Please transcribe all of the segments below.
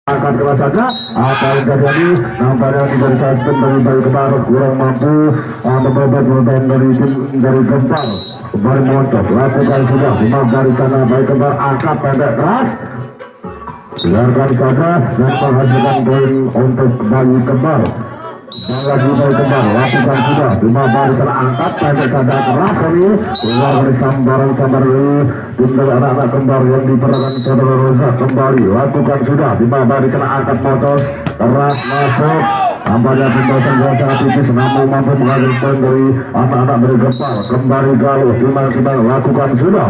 akan keras saja apa yang terjadi nampaknya tidak disaskan dari bayi kembar kurang mampu memperbaiki dari Gempar kembali montok lakukan sudah lima dari sana bayi kembar angkat pendek keras biarkan saja dan menghasilkan poin untuk bayi kembar lagi bayi kembar lakukan sudah lima dari sana angkat pendek saja keras ini keluar dari sambaran ini tim dari anak-anak kembar yang diperankan saudara Rosa kembali lakukan sudah lima dari sana angkat motor keras masuk tampaknya pembahasan bola sangat tipis namun mampu menghasilkan dari anak-anak dari Gempar kembali galuh timbang lakukan sudah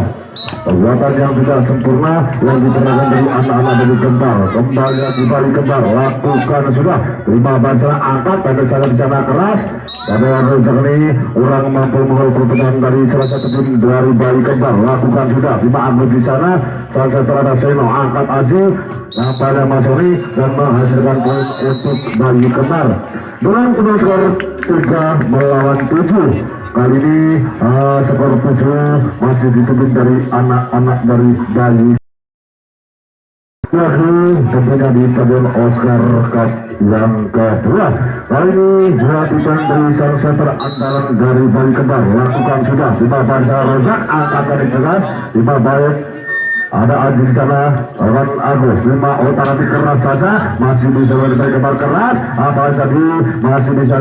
perbuatan yang tidak sempurna yang diterangkan dari anak-anak dari Gempar kembali balik Gempar lakukan sudah terima baca angkat pada sana keras pada waktu ini orang mampu mengolah pertandingan dari salah satu tim dari balik Gempar lakukan sudah 5 Agus di sana salah satu ada Seno angkat aja nah pada masa ini dan menghasilkan poin untuk balik Gempar dengan kedua skor 3 melawan 7 kali ini skor 7 masih ditunggu dari anak-anak dari Bali tentunya di Stadion Oscar Cup yang kedua kali ini dilakukan dari salah satu andalan dari Bali Kembar lakukan sudah di bawah Rozak angkat dari tegas di bawah ada Aji di sana, Ron Agus 5 otak keras saja masih bisa dari Kembar keras apa tadi masih bisa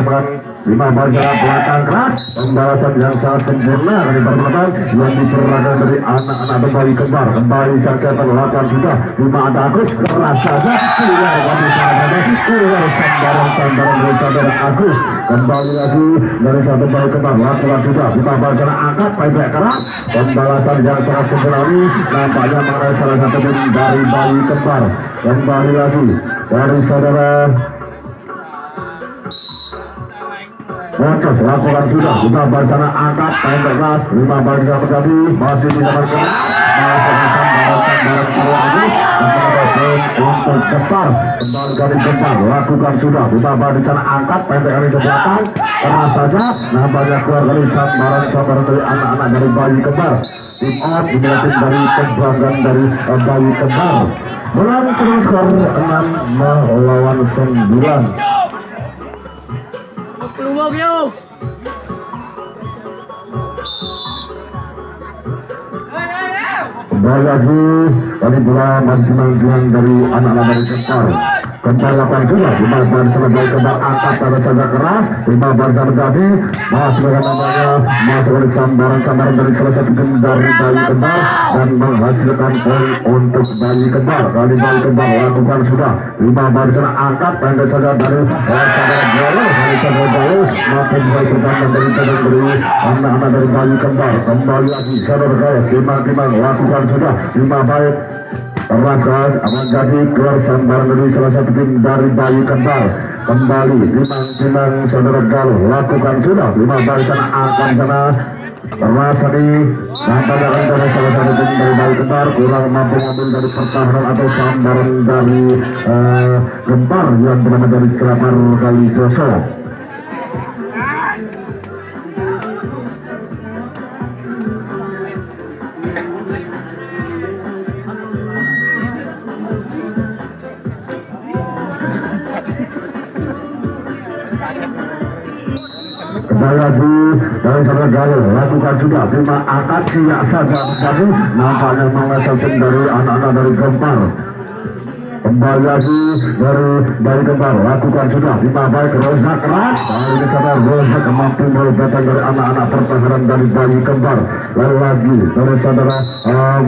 lima bagian belakang keras pembalasan yang sangat sempurna dari permainan yang diperagakan dari anak-anak kembali Kembar kembali saja terlakukan sudah 5 ada Agus keras saja keluar sambaran dari saudara Agus kembali lagi dari satu bayi Kembar lakukan sudah 5 bagian angkat pendek keras pembalasan yang sangat sempurna ini nampaknya mengenai salah satu tim dari bayi Kembar kembali lagi dari saudara Bocos lakukan sudah 5 bacana angkat pendek keras 5 bacana terjadi masih bisa bergerak untuk Gempar kembali dari Gempar lakukan sudah 5 bacana angkat pendek dari ke belakang keras saja nampaknya keluar dari sambaran dari anak-anak dari bayi Kembar tim out dimiliki dari kebanggaan dari bayi Kembar menang terus skor 6 melawan 9 Keluar yo. Kembali lagi tadi bola masih menang dari anak-anak dari Gempar Gempar lakukan sudah 5 baris sebagai Gempar angkat pada saja keras 5 baris terjadi masuk dengan namanya masuk dari sambaran dari salah satu tim dari bayi Gempar dan menghasilkan poin untuk bayi Gempar kali bayi Gempar lakukan sudah 5 baris angkat pendek saja dari saudara Galuh dari saudara Galuh masih bayi pertandingan dari anak-anak dari bayi Gempar kembali lagi saudara Galuh timbang lakukan sudah 5 baik terlakukan akan jadi keluar sambaran dari salah satu tim dari bayi Kembar kembali timbang saudara Galuh lakukan sudah 5 baik sana akan sana terlakukan di nampaknya rencana salah satu tim dari bayi Kembar kurang mampu mengambil dari pertahanan atau sambaran dari Gempar yang bernama dari Kelapar Kali Joso kembali lagi dari saudara Galuh lakukan sudah 5 angkat siap saja tadi nampaknya mengesalkan dari anak-anak dari Gempar kembali lagi dari Gempar lakukan sudah 5 baik Rozak keras kali ini saudara Rozak mampu melepaskan dari anak-anak pertahanan dari bayi Kembar lalu lagi dari saudara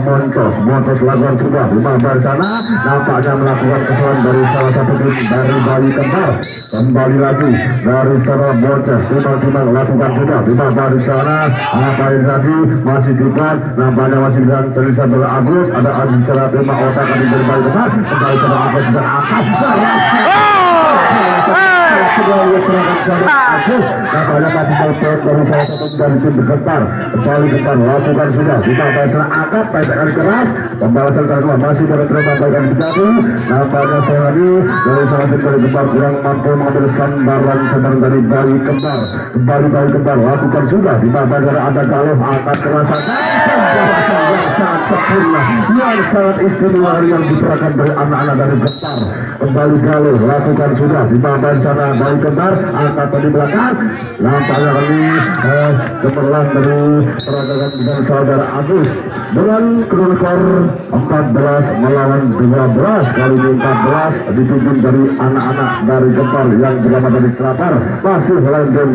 Moncos lakukan sudah 5 baik sana nampaknya melakukan kesalahan dari salah satu tim dari bayi Kembar kembali lagi dari saudara Bocos timbang lakukan sudah 5 baik sana apa yang tadi masih dibuat nampaknya masih dari saudara Agus ada Agus secara 5 otak dari bayi Kembar kembali saudara Agus dan atas nampaknya tadi dari salah satu dari tim Gempar kembali Gempar lakukan sudah 5 baik angkat pendek kali keras pembalasan kedua masih terima baikkan terjadi nampaknya saya lagi dari salah satu dari Gempar kurang mampu mengambil sambaran dari bayi Kembar kembali bayi Kembar lakukan sudah 5 baik ada Galuh angkat keras saja sangat sempurna, yang sangat istimewa yang diperagakan dari anak-anak dari Gempar. Kembali Galuh lakukan sudah di bagian sana dari Gempar, angkat di belakang. Nampaknya kali cemerlang dari peragakan dengan saudara Agus dengan skor 14 melawan 12. Kali ini 14 dipimpin dari anak-anak dari Gempar yang berada dari Selapar. Masih lanjut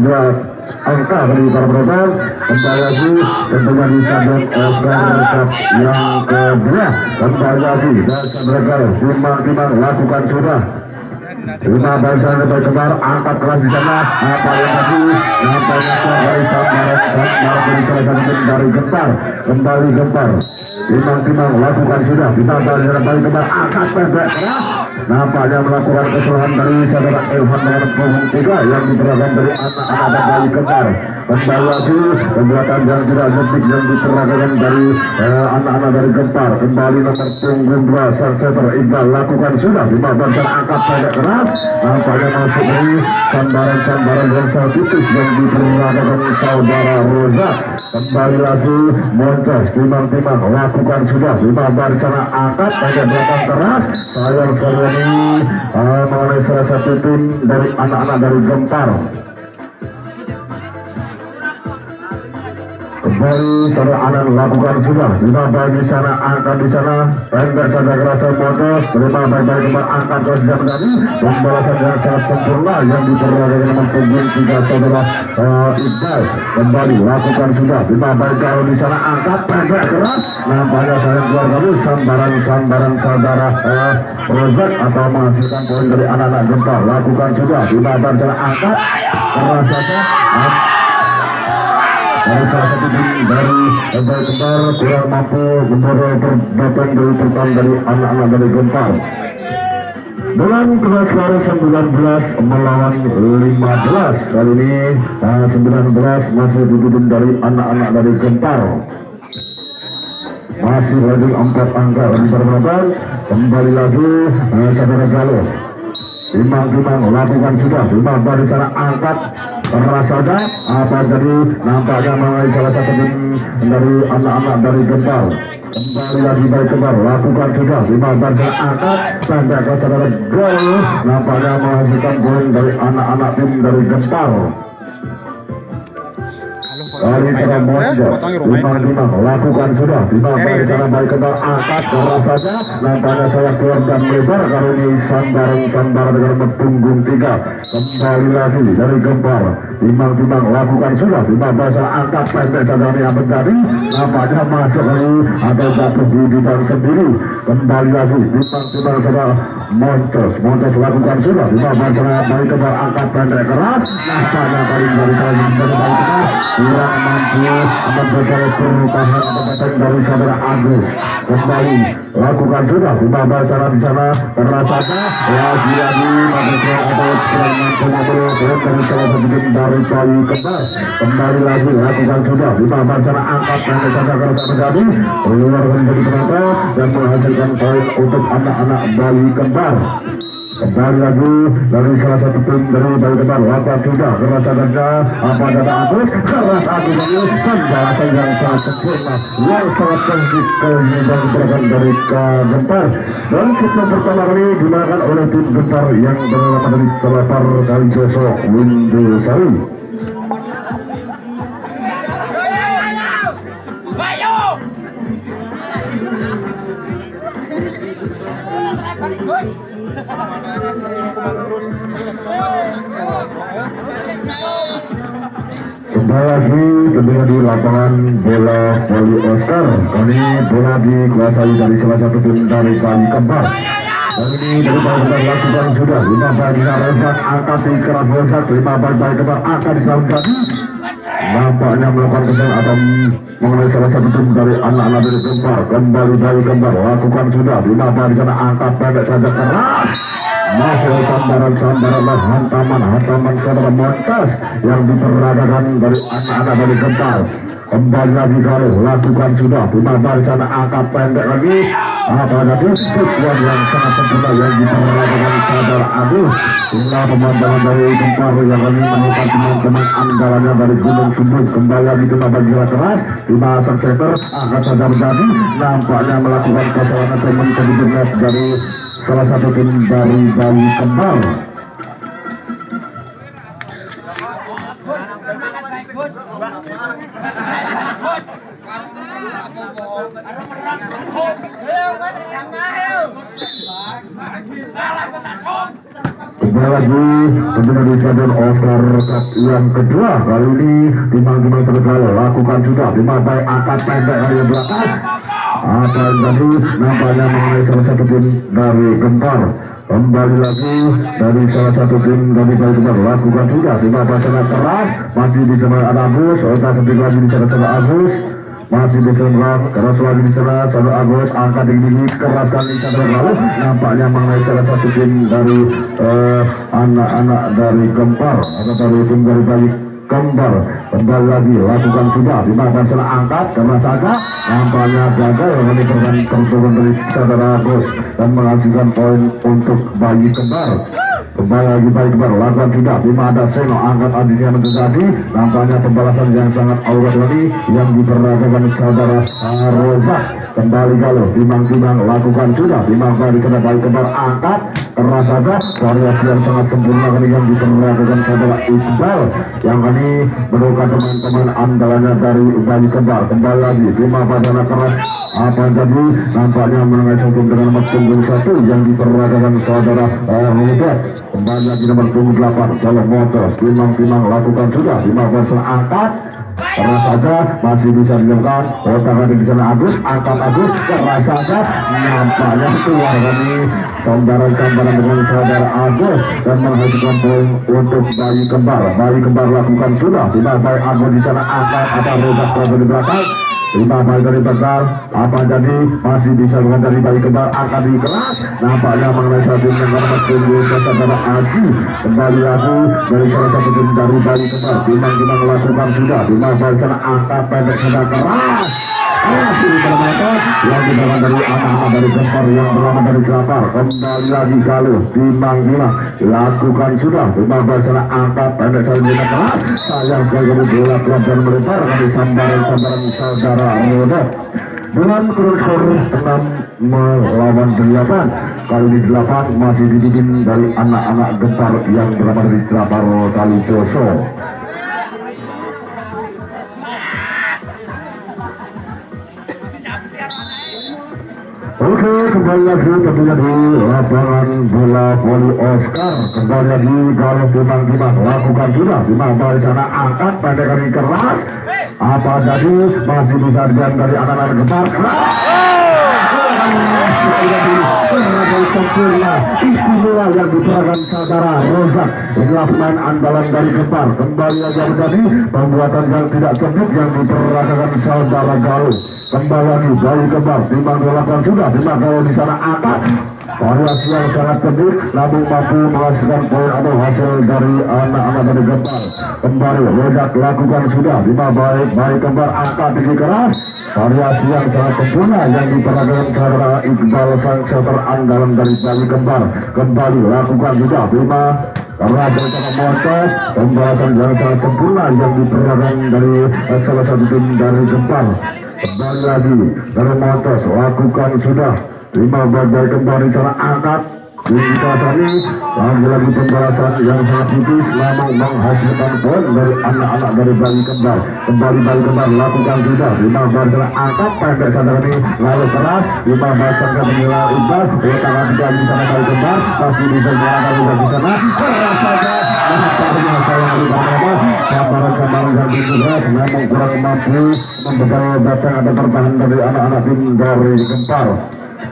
angka dari para penonton. Kembali lagi tentunya di stadion Oscar Cup yang kedua. Kembali lagi dan mereka timbang-timbang lakukan sudah 15 sampai Kembar, angkat keras di sana. Apa yang tadi nampaknya dari Sambaran dari salah satu dari Gempar. Kembali Gempar timbang-timbang lakukan sudah ditambah dengan kembali Kembar, angkat pendek keras. Nampaknya melakukan kesalahan dari saudara Ilham dengan punggung 3 yang diperagakan dari anak-anak dari Gempar. Kembali lagi pembuatan yang tidak detik yang diperagakan dari anak-anak dari Gempar. Kembali nomor punggung 2 Sarseter Iqbal lakukan sudah 15 dan angkat pendek keras. Nampaknya masuk dari sambaran yang sangat tipis yang diperagakan saudara Roza. Kembali lagi Montes timbang-timbang lakukan sudah 15 di sana, angkat pendek belakang keras. Sayang sekali ini mengenai salah satu tim dari anak-anak dari Gempar. Kembali saudara Anan lakukan sudah 15 di sana, angkat di sana pendek saja kerasa Montes terima baik-baik Gempar, angkat terus di sana tadi pembalasan yang sangat sempurna yang diperagakan dengan punggung 3 saudara Iqbal. Kembali lakukan sudah 15 kalau di sana, angkat pendek keras. Nampaknya saya keluar kali sambaran saudara Rozak atau menghasilkan poin dari anak-anak Gempar. Lakukan sudah 15 sana, angkat keras saja. Dari salah satu tim dari Gempar kurang mampu membawa datang dari pertama dari anak-anak dari Gempar. Dengan skor 19 melawan 15. Kali ini 19 masih dipimpin dari anak-anak dari Gempar. Masih lagi 4 angka dari perempuan. Kembali lagi saudara Galuh timbang-timbang lakukan sudah 15 di sana, angkat keras saja. Apa jadi nampaknya mengenai salah satu tim dari anak-anak dari Gempar. Kembali lagi dari Gempar lakukan sudah 15 dan angkat pendek ke saudara Galuh. Nampaknya menghasilkan poin dari anak-anak tim dari Gempar. Kali Monjo timbang-timbang lakukan sudah 15 di sana baik Gempar, angkat keras saja. Nampaknya saya keluar dan melebar. Kali ini sambaran dengan punggung 3. Kembali lagi dari Gempar timbang-timbang lakukan sudah 15 angkat pendek saja yang menjadi. Nampaknya masuk lagi atau jatuh di bidang sendiri. Kembali lagi timbang-timbang saja Montes lakukan sudah 15 baik Gempar, angkat pendek keras. Nampaknya kali dari kali kurang mampu memperoleh perubahan pendapatan dari saudara Agus. Kembali lakukan sudah 15 cara di sana terasa lagi memperoleh atau kurang mampu memperoleh dari salah satu tim dari Bayi Kembar. Kembali lagi lakukan sudah 15 cara angkat pendek saja kerasa menjadi keluar menjadi penonton dan menghasilkan poin untuk anak-anak Bayi Kembar. Kembali lagi dari salah satu tim dari Bayi Kembar lakukan sudah kerasa saja apa data Agus keras Agus ini pembalasan yang sangat sempurna yang sangat konsekuen dan diperagakan dari Gempar. Dan kita pertama kali dimenangkan oleh tim Gempar yang bernama dari Selapar Kalijoso Windusari. Kembali lagi tentunya di lapangan bola voli Oscar. Kali bola dikuasai dari salah satu tim dari Bayi Kembar. Dan ini dari Bayi Kembar lakukan sudah 15 dengan Rozak, angkat di keras Rozak 15 Bayi Kembar angkat di samping. Nampaknya melakukan kesalahan atau mengenai salah satu tim dari anak-anak dari Gempar. Kembali Bayi Kembar lakukan sudah 15 di sana, angkat pendek saja keras. Masuk sambaran hantaman saudara Montes yang diperagakan dari anak-anak dari Gempar. Kembali lagi Galuh lakukan sudah 15 di sana, angkat pendek lagi. Apalagi tujuan yang sangat sempurna yang diperlakukan saudara Agus. Inilah pemandangan dari Gempar yang kami menemukan teman-teman andalannya dari Gunung Sumbung. Kembali lagi kena bagi keras di masang center akan saja menjadi nampaknya melakukan kesalahan teman kedua dari salah satu tim dari Bali Kembar. Kembali lagi tentunya di stadion Oscar Cup yang kedua. Kali ini timang-timang terkala lakukan juga dimulai angkat pendek dari belakang. Apa yang tadi nampaknya mengenai salah satu tim dari Gempar. Kembali lagi dari salah satu tim dari Bali Kembar lakukan juga dimulai sangat keras. Masih di sana ada Agus, otak ketiga lagi di sana Agus. Masih diserang keras lagi di sana Saudara Agus, angkat tinggi keras kali Saudara lalu nampaknya mengenai salah satu tim dari anak-anak dari Gempar atau dari tim dari Bali Kembar. Kembali lagi lakukan sudah dimakan salah angkat karena saja nampaknya gagal meninggalkan pertumbuhan dari Saudara Agus dan menghasilkan poin untuk Bali Kembar. Kembali lagi Bali Kembar lakukan sudah di mana Seno angkat adiknya terjadi nampaknya pembalasan yang sangat aurat tadi yang diperagakan saudara Rozak. Kembali kalau timang-timang lakukan sudah timang Bali Kembar angkat keras saja variasi yang sangat sempurna kali yang diperagakan saudara Iqbal yang kali menemukan teman-teman andalannya dari Bali Kembar. Kembali lagi timang padana keras apa jadi nampaknya menengah hukum dengan nomor punggung 1 yang diperagakan saudara Robert. Kembali lagi nomor punggung 8 kalau motor timang-timang lakukan sudah timang angkat keras saja masih bisa dilakukan otak ada di sana Agus angkat Agus keras saja nampaknya keluar kami gambaran dengan saudara Agus dan menghasilkan poin untuk Bali Kembar. Bali Kembar lakukan sudah timang baik Agus di sana angkat ada Robert di belakang. Lima balik dari besar apa jadi masih bisa dengan dari Bali Kembar angkat di keras nampaknya mengenai satu yang nomor punggung saudara Aji. Kembali lagi dari salah satu tim dari Bali Kembar timang-timang melakukan sudah timang balik sana angkat pendek sedang keras ini bermata yang dibawa dari anak-anak dari Gempar yang bernama dari Kelapar. Kembali lagi kalau timang-timang lakukan sudah timang balik sana angkat pendek sedang keras sayang sekali bola keluar dan melebar kami sambaran saudara Rodot dengan skor 6 melawan 8. Kali ini 8 masih dibikin dari anak-anak Gempar yang bernama dari Kelapar Kalijoso. Oke, kembali lagi tentunya di lapangan bola voli Oscar. Kembali lagi kalau timang-timang lakukan sudah timang balik sana angkat pendek kali keras apa jadi masih bisa dian dari anak-anak Gempar sempurna istimewa yang diperagakan saudara Rozak. Inilah pemain andalan dari Gempar. Kembali lagi menjadi pembuatan yang tidak sempit yang diperagakan saudara Galuh. Kembali lagi Bali Kembar timang dilakukan sudah timang kalau di sana angkat variasi yang sangat penting namun mampu menghasilkan poin atau hasil dari anak-anak dari Gempar. Kembali Rozak lakukan sudah timang Bali Kembar angkat tinggi keras variasi yang sangat sempurna yang diperagakan saudara Iqbal sang shooter andalan dari Bali Kembar. Kembali lakukan juga timang karena bersama motor pembahasan yang sangat sempurna yang diperagakan dari salah satu tim dari Gempar. Kembali lagi dari motor lakukan sudah 5 Bali Kembar di sana angkat tinggi ini lagi-lagi pembalasan yang sangat tipis namun menghasilkan poin dari anak-anak dari Bali Kembar. Kembali Bali Kembar lakukan sudah 5 Bali sana angkat pendek sadar ini lalu keras 5 Bali sana menilai Iqbal utara juga di sana Bali Kembar masih bisa jalan di sana keras saja nampaknya saya melihat gambaran yang berat namun kurang mampu membekal datang ada pertahanan dari anak-anak tim dari Gempar.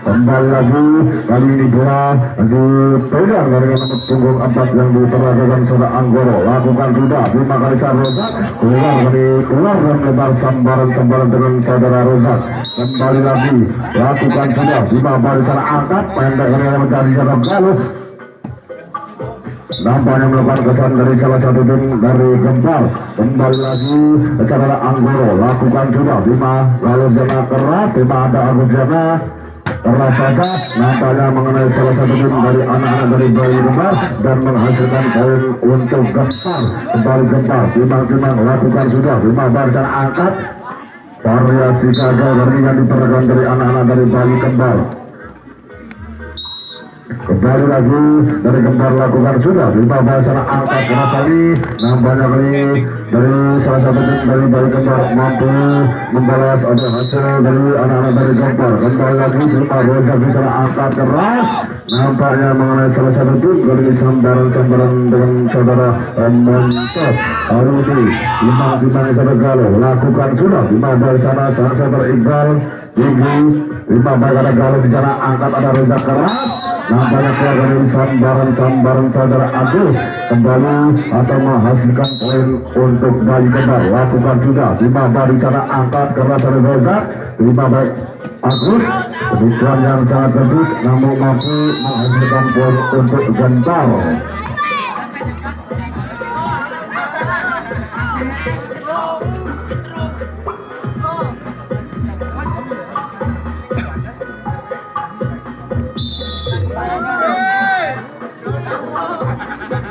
Kembali lagi kali ini bola dipegang dari nomor punggung 4 yang diperagakan saudara Anggoro. Lakukan sudah 5 kali Rozak keluar dan lebar sambaran dengan saudara Rozak. Kembali lagi lakukan sudah 5 kali sana angkat pendek yang dari saudara Galuh. Nampaknya melakukan kesan dari salah satu tim dari Gempar. Kembali lagi saudara Anggoro lakukan sudah 5 lalu zona keras 5 ada Agus Jana keras saja nampaknya mengenai salah satu tim dari anak-anak dari Bayi Kembar dan menghasilkan poin untuk Gempar. Kembali Gempar, timang-timang lakukan sudah 5 bar dan angkat variasi gagal dari yang diperagakan dari anak-anak dari Bayi Kembar. Kembali lagi dari Kembar lakukan sudah 5 bar sana angkat keras kali nampaknya kali dari salah satu tim dari Bayi Kembar mampu membalas ada hasil dari anak-anak dari Kembar. Kembali lagi 5 bar sana angkat keras nampaknya mengenai salah satu tim dari sambaran-sambaran dengan saudara Montos Arusi. Timang-timang saudara Galo lakukan sudah 5 bar sana saudara Iqbal tinggi 5 bar ada Galo di sana angkat ada Reza keras nampaknya keluar dari sambaran saudara Agus kembali atau menghasilkan poin untuk Bayi Kembar. Lakukan sudah 5 bar di sana angkat keras dari Reza 5 bar Agus kebutuhan yang sangat bagus namun mampu menghasilkan poin untuk Gempar.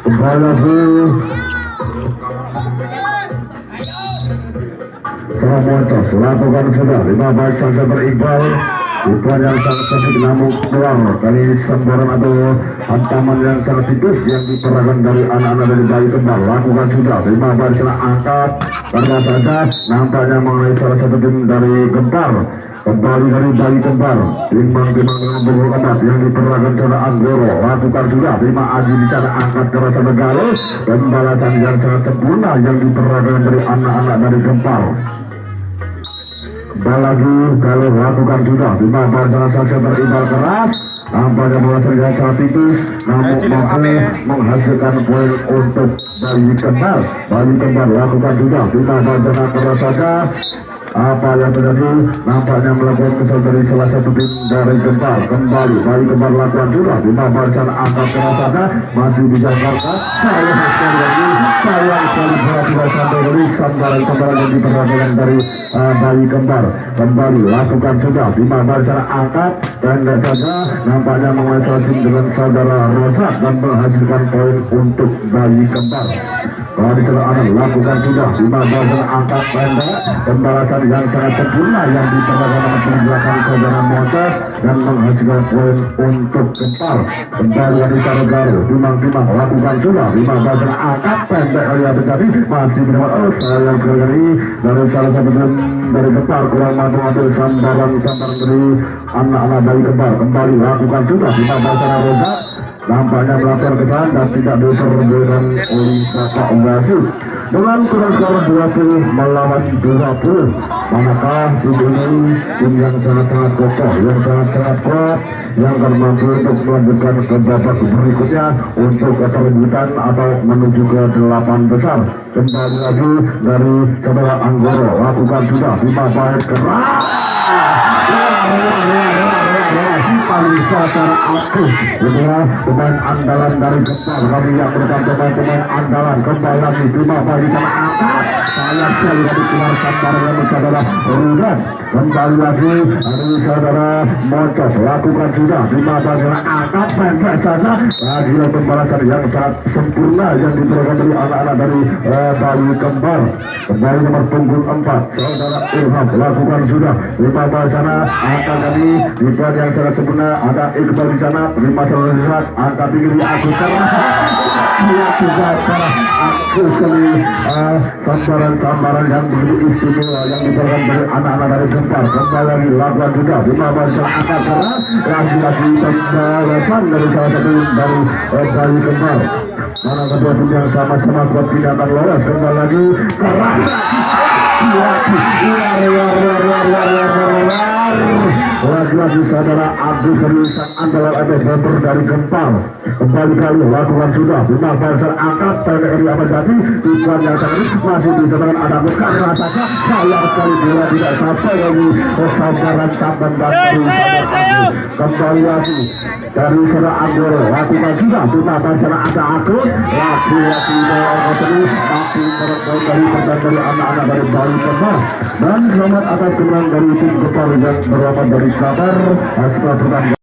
Kembali lagi Montos lakukan sudah 5 baik saja beriqbal Iqbal yang sangat sakit namun keluar kali sembaran atau hantaman yang sangat tipis yang diperagakan dari anak-anak dari Bayi Kembar. Lakukan sudah 5 baik saja angkat karena saja nampaknya mengenai salah satu tim dari Gempar. Kembali dari Bayi Kembar timbang-timbang dengan bubur ketat yang diperagakan saudara Anggoro. Lakukan sudah 5 Aji di sana angkat ke rasa Begalo pembalasan yang sangat sempurna yang diperagakan dari anak-anak dari Gempar. Kembali lagi kalau lakukan sudah 5 bar salah saja berimbal keras nampaknya menghasilkan yang sangat tipis namun mampu menghasilkan poin untuk Bayi Kembar. Bayi Kembar lakukan sudah 5 bar sana keras saja. Apa yang terjadi nampaknya melakukan kesal dari salah satu tim dari Gempar. Kembali Bayi Kembar lakukan sudah 5 bar sana angkat keras saja masih di Jakarta. Sayang sekali berhasil sampai dari sambaran yang diperagakan dari Bayi Kembar. Kembali lakukan sudah 5 bar sana angkat pendek saja nampaknya menguasai tim dengan saudara Rosak dan menghasilkan poin untuk Bayi Kembar. Kalau di anak lakukan sudah 5 bar sana angkat pendek pembalasan yang sangat sempurna yang diperagakan di belakang saudara Montos dan menghasilkan poin untuk Gempar. Kembali dari Garo timang-timang lakukan sudah 5 bar sana angkat pendek lihat tadi masih mendapat sayang sekali dari salah satu tim dari Gempar kurang mampu ambil sambaran dari anak-anak Bayi Kembar. Kembali lakukan sudah 5 bar sana Rosak nampaknya melakukan kesalahan dan tidak diperbolehkan oleh Bapak Wasit dengan skor 20 melawan 20. Manakah ini tim yang sangat-sangat kokoh yang sangat-sangat kuat yang akan mampu untuk melanjutkan ke babak berikutnya untuk keterbutan atau menuju ke 8 besar. Kembali lagi dari saudara Anggoro lakukan sudah 5 baik keras paling secara aktif itulah pemain andalan dari Gempar kami yang merupakan pemain andalan. Kembali lagi 5 baik sana angkat sayang sekali dari keluar sambaran saudara Rudan. Kembali lagi dari saudara Montos lakukan sudah 5 baik sana angkat pendek saja lagi pembalasan yang sangat sempurna yang diberikan dari anak-anak dari Bayi Kembar. Kembali nomor punggung 4 saudara Ilham lakukan sudah 5 baik sana angkat kami di yang sangat sempurna. Ada Iqbal di sana 5 saudara angkat tinggi di Agus keras dia juga Agus kali sambaran yang begitu istimewa yang diberikan dari anak-anak dari Gempar. Kembali lagi lakukan juga 5 bar sana angkat keras lagi pembalasan dari salah satu dari Bayi Kembar. Mana kedua tim yang sama-sama kuat tidak akan lolos. Kembali lagi keras lagi saudara Abdul Seriusan andalan ada motor dari Gempar. Kembali kali lakukan sudah 5 bar sana angkat TNI apa jadi tujuan yang tadi masih disebutkan ada bukan rasanya sayang sekali bila tidak sampai lagi kesabaran tambahan dan kembali lagi dari saudara Anggoro lakukan sudah 5 bar sana ada Agus laki-laki angkat terus tapi berpoin dari anak-anak dari Bali Tengah. Dan selamat atas kemenangan dari tim besar yang berlawan dari Qatar setelah pertandingan